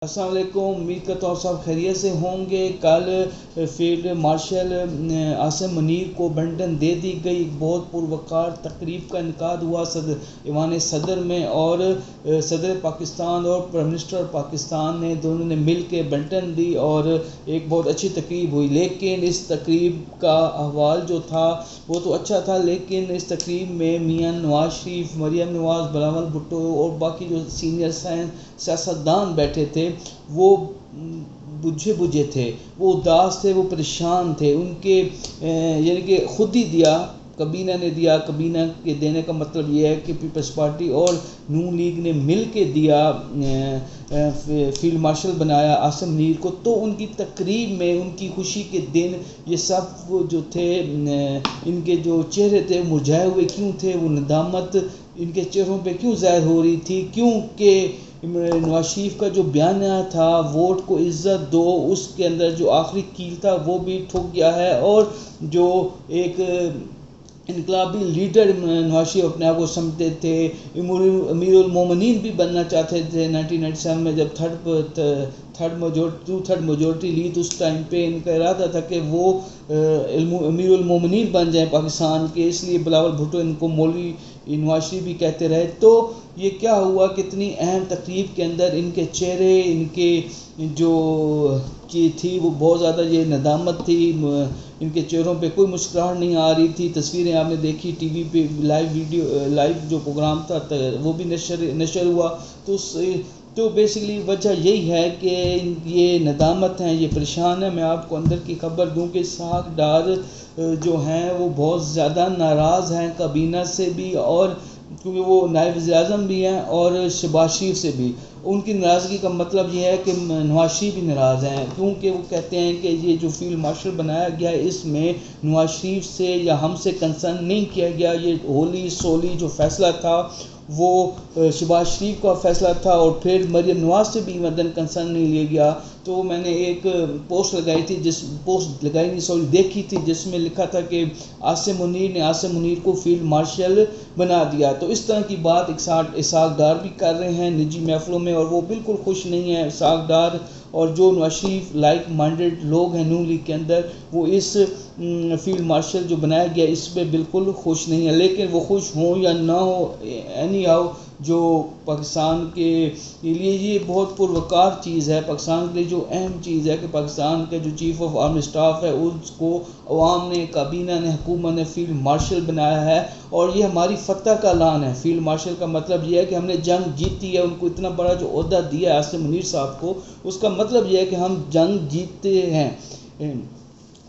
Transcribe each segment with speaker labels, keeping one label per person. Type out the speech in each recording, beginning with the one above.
Speaker 1: السلام علیکم، امید کرتا ہوں سب خیریت سے ہوں گے۔ کل فیلڈ مارشل عاصم منیر کو بنٹن دے دی گئی۔ ایک بہت پروقار تقریب کا انعقاد ہوا ایوان صدر میں، اور صدر پاکستان اور پرائم منسٹر پاکستان نے دونوں نے مل کے بنٹن دی اور ایک بہت اچھی تقریب ہوئی۔ لیکن اس تقریب کا احوال جو تھا وہ تو اچھا تھا، لیکن اس تقریب میں میاں نواز شریف، مریم نواز، بلاول بھٹو اور باقی جو سینئر سیاستدان بیٹھے تھے وہ بجھے تھے، وہ اداس تھے، وہ پریشان تھے۔ ان کے یعنی کہ خود ہی دیا، کابینہ نے دیا۔ کابینہ کے دینے کا مطلب یہ ہے کہ پیپلز پارٹی اور نون لیگ نے مل کے دیا، فیلڈ مارشل بنایا عاصم منیر کو۔ تو ان کی تقریب میں، ان کی خوشی کے دن، یہ سب جو تھے ان کے جو چہرے تھے مرجھائے ہوئے کیوں تھے؟ وہ ندامت ان کے چہروں پہ کیوں ظاہر ہو رہی تھی؟ کیونکہ نواز شریف کا جو بیانیہ تھا ووٹ کو عزت دو، اس کے اندر جو آخری کیل تھا وہ بھی ٹھک گیا ہے، اور جو ایک انقلابی لیڈر نواز شریف اپنے آپ کو سمجھتے تھے، امیر المومنین بھی بننا چاہتے تھے 1997 میں جب تھرڈ میجورٹی لی، تو اس ٹائم پہ ان کا ارادہ تھا کہ وہ امیر المومنین بن جائیں پاکستان کے، اس لیے بلاول بھٹو ان کو مولوی نواز شریف بھی کہتے رہے۔ تو یہ کیا ہوا، کتنی اہم تقریب کے اندر ان کے چہرے، ان کے جو تھی وہ بہت زیادہ یہ ندامت تھی، ان کے چہروں پہ کوئی مسکراہٹ نہیں آ رہی تھی۔ تصویریں آپ نے دیکھی ٹی وی پہ، لائیو جو پروگرام تھا وہ بھی نشر ہوا۔ تو بیسیکلی وجہ یہی ہے کہ یہ ندامت ہیں، یہ پریشان ہیں۔ میں آپ کو اندر کی خبر دوں کہ اسحاق ڈار جو ہیں وہ بہت زیادہ ناراض ہیں کابینہ سے بھی، اور کیونکہ وہ نائب وزیر اعظم بھی ہیں، اور شہباز شریف سے بھی۔ ان کی ناراضگی کا مطلب یہ ہے کہ نواز شریف بھی ناراض ہیں، کیونکہ وہ کہتے ہیں کہ یہ جو فیلڈ مارشل بنایا گیا ہے اس میں نواز شریف سے یا ہم سے کنسرن نہیں کیا گیا۔ یہ ہولی سولی جو فیصلہ تھا وہ شہباز شریف کا فیصلہ تھا، اور پھر مریم نواز سے بھی مدن کنسرن نہیں لیا گیا۔ تو میں نے ایک پوسٹ دیکھی تھی جس میں لکھا تھا کہ عاصم منیر کو فیلڈ مارشل بنا دیا۔ تو اس طرح کی بات اسحاق ڈار بھی کر رہے ہیں نجی محفلوں میں، اور وہ بالکل خوش نہیں ہیں اسحاق ڈار، اور جو نواز شریف لائک مائنڈڈ لوگ ہیں نون لیگ کے اندر، وہ اس فیلڈ مارشل جو بنایا گیا اس پہ بالکل خوش نہیں ہیں۔ لیکن وہ خوش ہوں یا نہ ہو، اینی ہاؤ جو پاکستان کے لیے یہ بہت پروقار چیز ہے، پاکستان کے لیے جو اہم چیز ہے کہ پاکستان کے جو چیف آف آرمی اسٹاف ہے اس کو عوام نے، کابینہ نے، حکومت نے فیلڈ مارشل بنایا ہے، اور یہ ہماری فتح کا اعلان ہے۔ فیلڈ مارشل کا مطلب یہ ہے کہ ہم نے جنگ جیتی ہے۔ ان کو اتنا بڑا جو عہدہ دیا ہے عاصم منیر صاحب کو، اس کا مطلب یہ ہے کہ ہم جنگ جیتے ہیں۔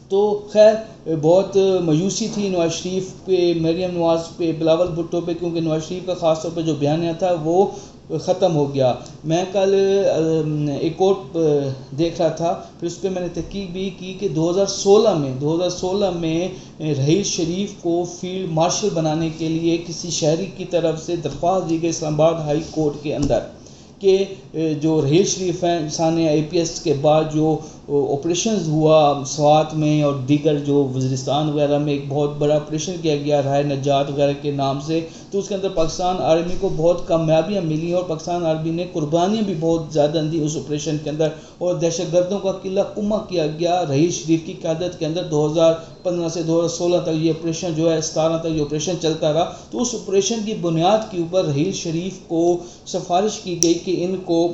Speaker 1: تو خیر بہت مایوسی تھی نواز شریف پہ، مریم نواز پہ، بلاول بھٹو پہ، کیونکہ نواز شریف کا خاص طور پہ جو بیانیہ تھا وہ ختم ہو گیا۔ میں کل ایک اور دیکھ رہا تھا، پھر اس پہ میں نے تحقیق بھی کی کہ 2016 میں رحیل شریف کو فیلڈ مارشل بنانے کے لیے کسی شہری کی طرف سے درخواست دی گئی اسلام آباد ہائی کورٹ کے اندر، کہ جو رحیل شریف ہیں سانحہ APS کے بعد جو آپریشنز ہوا سوات میں اور دیگر جو وزیرستان وغیرہ میں ایک بہت بڑا آپریشن کیا گیا رائے نجات وغیرہ کے نام سے، تو اس کے اندر پاکستان آرمی کو بہت کامیابیاں ملی، اور پاکستان آرمی نے قربانیاں بھی بہت زیادہ دی اس آپریشن کے اندر، اور دہشت گردوں کا قلعہ کما کیا گیا رحیل شریف کی قیادت کے اندر۔ 2015 سے 2016 تک یہ آپریشن جو ہے، 17 تک یہ آپریشن چلتا رہا۔ تو اس آپریشن کی بنیاد کے اوپر رحیل شریف کو سفارش کی گئی کہ ان کو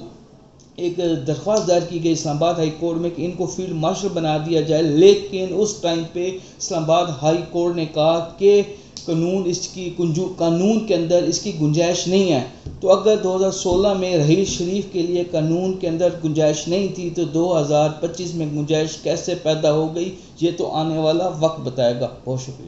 Speaker 1: ایک درخواست دائر کی گئی اسلام آباد ہائی کورٹ میں کہ ان کو فیلڈ مارشل بنا دیا جائے، لیکن اس ٹائم پہ اسلام آباد ہائی کورٹ نے کہا کہ قانون کے اندر اس کی گنجائش نہیں ہے۔ تو اگر 2016 میں رحیل شریف کے لیے قانون کے اندر گنجائش نہیں تھی تو 2025 میں گنجائش کیسے پیدا ہو گئی؟ یہ تو آنے والا وقت بتائے گا۔ بہت شکریہ۔